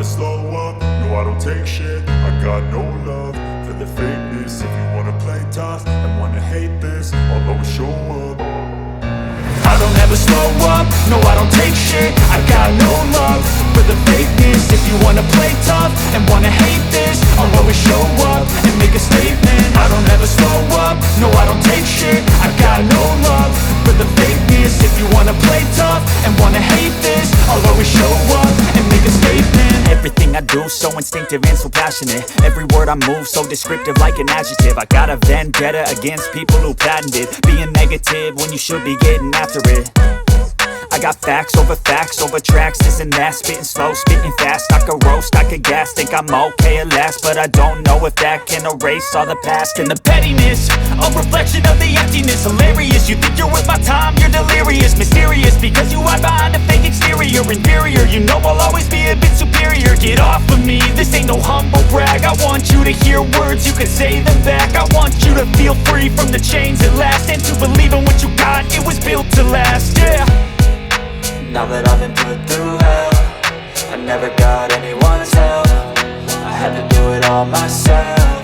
slow up, no I don't take shit. I got no love for the fakeness. If you wanna play tough and wanna hate this, I'll always show up. I don't ever slow up, no I don't take shit. I got no love for the fakeness. If you wanna play tough and wanna hate this, I'll always show up and make a statement. I don't ever slow up, no I don't take shit. I got no love for the fakeness. If you wanna play tough and wanna hate this, I'll always show up and make a statement. Everything I do so instinctive and so passionate. Every word I move so descriptive like an adjective. I got a vendetta against people who patented being negative when you should be getting after it. I got facts over tracks, this and that. Spitting slow, spitting fast, I could roast, I could gas. Think I'm okay at last, but I don't know if that can erase all the past. And the pettiness, a reflection of the emptiness. Hilarious, you think you're worth my time, you're delirious. Mysterious, because you hide behind a fake exterior. Inferior, you know I'll always be a bit superior. Get off of me, this ain't no humble brag. I want you to hear words, you can say them back. I want you to feel free from the chains at last, and to believe in what you got, it was built to last, yeah. Now that I've been put through hell, I never got anyone's help. I had to do it all myself.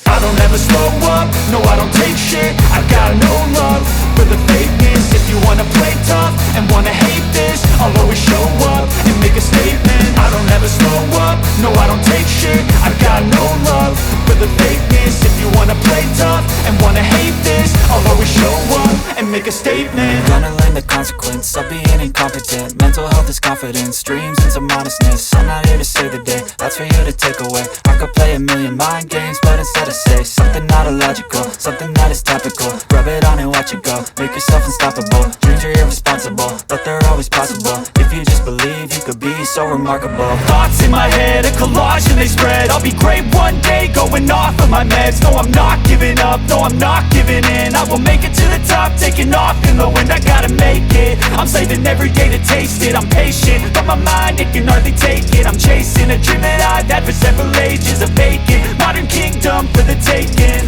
I don't ever slow up, no I don't take shit. I got no love for the fakeness. If you wanna play tough and wanna hate this, I'll always show up and make a statement. I don't ever slow up, no I don't take shit. I got no love for the fakeness. If you wanna play tough and wanna hate this, I'll always show up and make a statement. Gonna learn the consequence of being incompetent. Mental health is confidence, dreams and some honestness. I'm not here to save the day, that's for you to take away. I could play a million mind games, but instead I say something not illogical, something that is topical. Rub it on and watch it go, make yourself unstoppable. Dreams are irresponsible, but they're always possible. If you just believe, you could be so remarkable. Thoughts in my head, a collage and they spread. I'll be great one day, going off of my meds. No, I'm not giving up, no, I'm not giving in. I will make it to the top, taking off in the wind. I gotta make it, I'm saving every day to taste it. I'm patient, but my mind, it can hardly take it. I'm chasing a dream that I've had for several ages. A vacant, modern kingdom for the taking.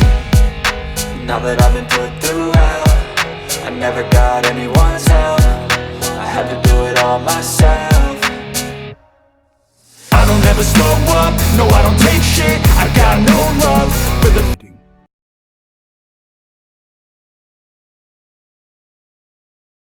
Now that I've been put through hell, I never got anyone's help. I had to do it all myself. I don't ever slow up, no I don't take shit. I got no love for the